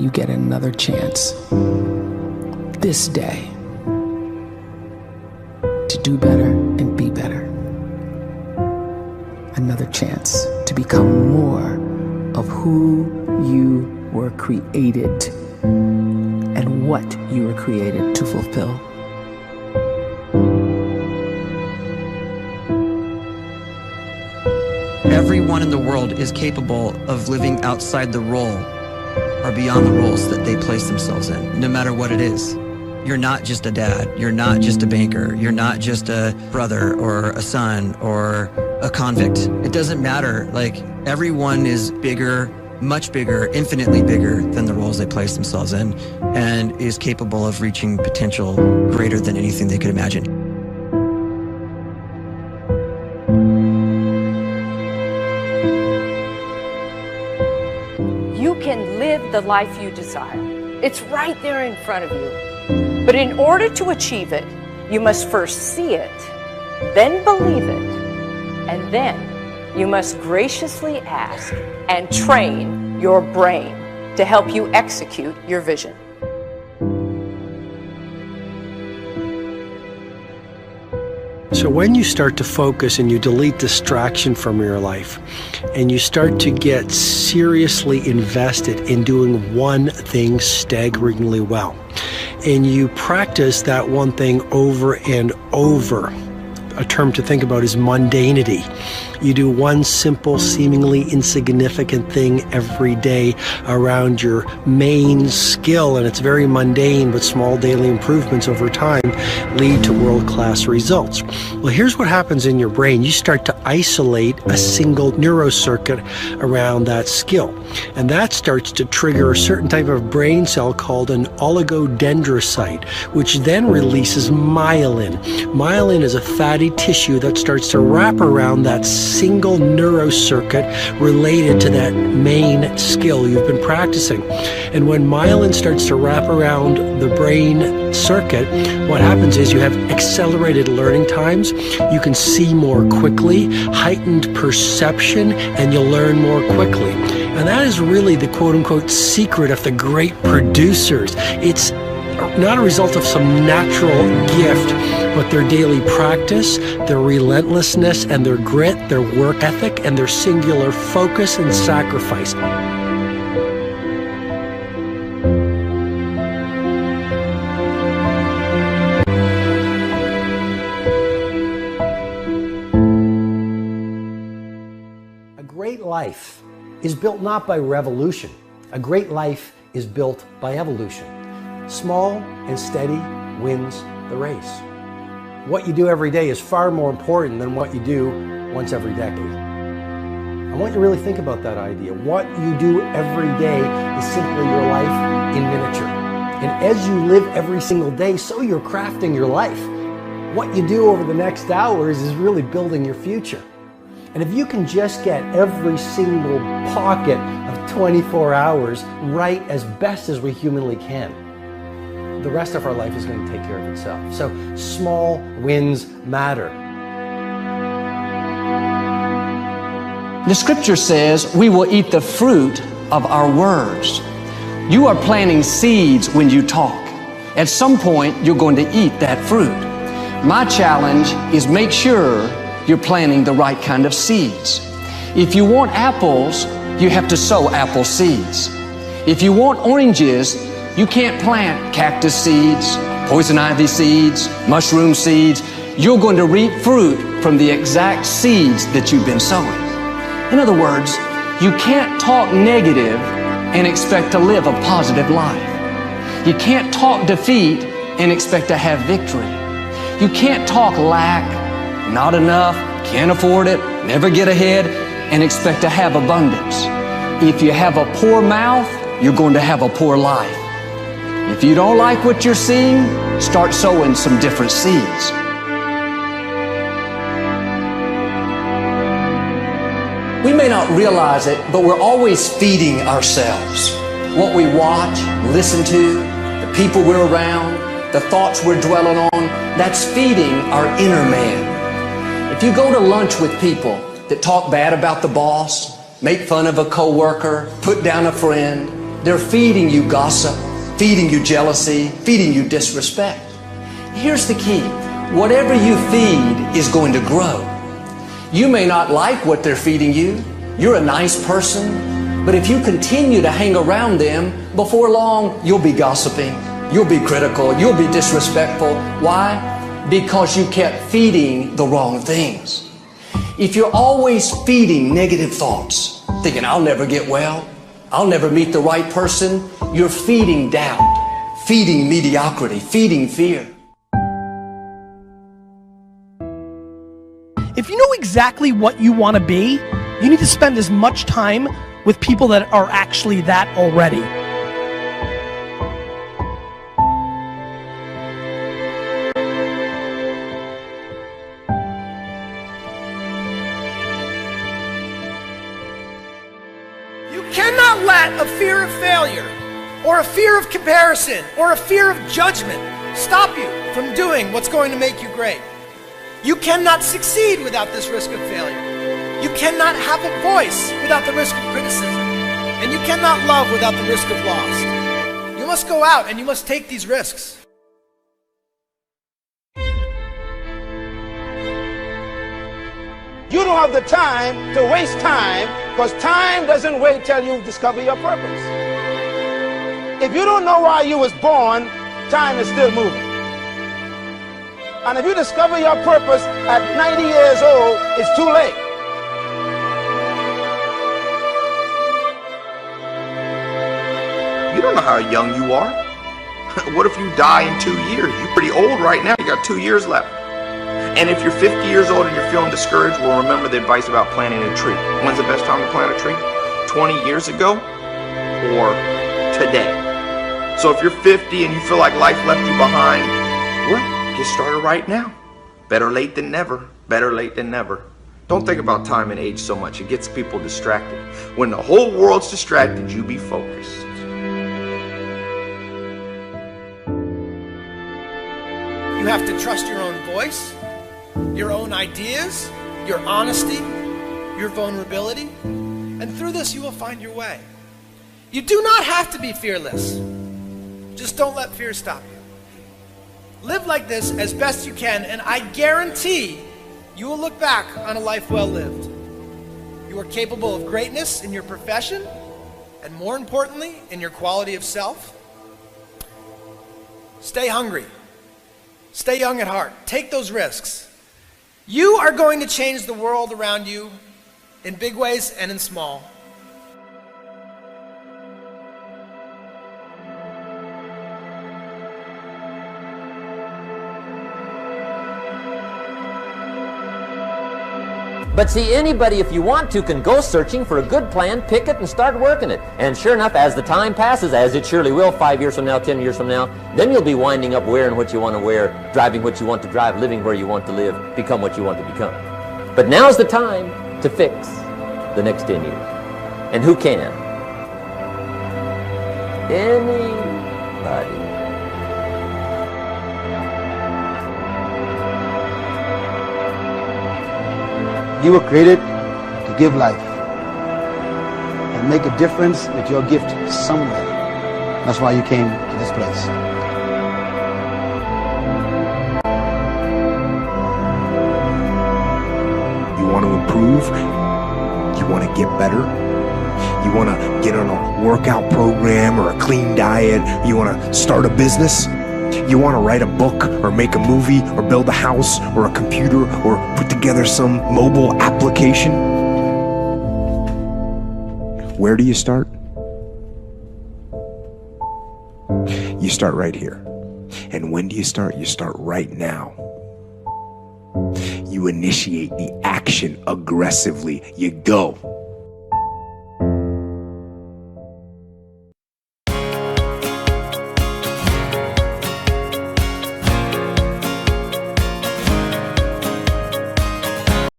you get another chance this day to do better and be better. Another chance to become more of who you were created and what you were created to fulfill. Everyone in the world is capable of living outside the role or beyond the roles that they place themselves in, no matter what it is. You're not just a dad, you're not just a banker, you're not just a brother or a son or a convict. It doesn't matter. Like, everyone is bigger, much bigger, infinitely bigger than the roles they place themselves in, and is capable of reaching potential greater than anything they could imagine. You can live the life you desire. It's right there in front of you. But in order to achieve it, you must first see it, then believe it, and then you must graciously ask and train your brain to help you execute your vision. So when you start to focus and you delete distraction from your life, and you start to get seriously invested in doing one thing staggeringly well, and you practice that one thing over and over, a term to think about is mundanity. You do one simple, seemingly insignificant thing every day around your main skill, and it's very mundane, but small daily improvements over time lead to world-class results. Well, here's what happens in your brain. You start to isolate a single neurocircuit around that skill, and that starts to trigger a certain type of brain cell called an oligodendrocyte, which then releases myelin. Myelin is a fatty tissue that starts to wrap around that single neurocircuit related to that main skill you've been practicing. And when myelin starts to wrap around the brain circuit, what happens is you have accelerated learning times, you can see more quickly, heightened perception, and you'll learn more quickly. And that is really the quote-unquote secret of the great producers. It's not a result of some natural gift, but their daily practice, their relentlessness and their grit, their work ethic, and their singular focus and sacrifice. A great life is built not by revolution. A great life is built by evolution. Small and steady wins the race. What you do every day is far more important than what you do once every decade. I want you to really think about that idea. What you do every day is simply your life in miniature. And as you live every single day, so you're crafting your life. What you do over the next hours is really building your future. And if you can just get every single pocket of 24 hours right as best as we humanly can, the rest of our life is going to take care of itself. So small wins matter. The scripture says we will eat the fruit of our words. You are planting seeds when you talk. At some point, you're going to eat that fruit. My challenge is make sure you're planting the right kind of seeds. If you want apples, you have to sow apple seeds. If you want oranges, you can't plant cactus seeds, poison ivy seeds, mushroom seeds. You're going to reap fruit from the exact seeds that you've been sowing. In other words, you can't talk negative and expect to live a positive life. You can't talk defeat and expect to have victory. You can't talk lack, not enough, can't afford it, never get ahead, and expect to have abundance. If you have a poor mouth, you're going to have a poor life. If you don't like what you're seeing, start sowing some different seeds. We may not realize it, but we're always feeding ourselves. What we watch, listen to, the people we're around, the thoughts we're dwelling on, that's feeding our inner man. If you go to lunch with people that talk bad about the boss, make fun of a coworker, put down a friend, They're feeding you gossip, feeding you jealousy, feeding you disrespect. Here's the key. Whatever you feed is going to grow. You may not like what they're feeding you. You're a nice person. But if you continue to hang around them, before long, you'll be gossiping. You'll be critical. You'll be disrespectful. Why? Because you kept feeding the wrong things. If you're always feeding negative thoughts, thinking, I'll never get well, I'll never meet the right person, you're feeding doubt, feeding mediocrity, feeding fear. If you know exactly what you want to be, you need to spend as much time with people that are actually that already. You cannot let a fear of failure, or a fear of comparison, or a fear of judgment stop you from doing what's going to make you great. You cannot succeed without this risk of failure. You cannot have a voice without the risk of criticism. And you cannot love without the risk of loss. You must go out and you must take these risks. You don't have the time to waste time, because time doesn't wait till you discover your purpose. If you don't know why you was born, time is still moving. And if you discover your purpose at 90 years old, it's too late. You don't know how young you are. What if you die in 2 years? You're pretty old right now. You got 2 years left. And if you're 50 years old and you're feeling discouraged, well, remember the advice about planting a tree. When's the best time to plant a tree? 20 years ago or today? So if you're 50 and you feel like life left you behind, well, get started right now. Better late than never. Better late than never. Don't think about time and age so much. It gets people distracted. When the whole world's distracted, you be focused. You have to trust your own voice, your own ideas, your honesty, your vulnerability, and through this you will find your way. You do not have to be fearless. Just don't let fear stop you. Live like this as best you can, and I guarantee you will look back on a life well lived. You are capable of greatness in your profession, and more importantly, in your quality of self. Stay hungry. Stay young at heart. Take those risks. You are going to change the world around you in big ways and in small. But see, anybody, if you want to, can go searching for a good plan, pick it, and start working it. And sure enough, as the time passes, as it surely will 5 years from now, 10 years from now, then you'll be winding up wearing what you want to wear, driving what you want to drive, living where you want to live, become what you want to become. But now's the time to fix the next 10 years. And who can? Anybody. You were created to give life and make a difference with your gift somewhere. That's why you came to this place. You want to improve? You want to get better? You want to get on a workout program or a clean diet? You want to start a business? You want to write a book or make a movie or build a house or a computer or put together some mobile application? Where do you start? You start right here. And when do you start? You start right now. You initiate the action aggressively. You go.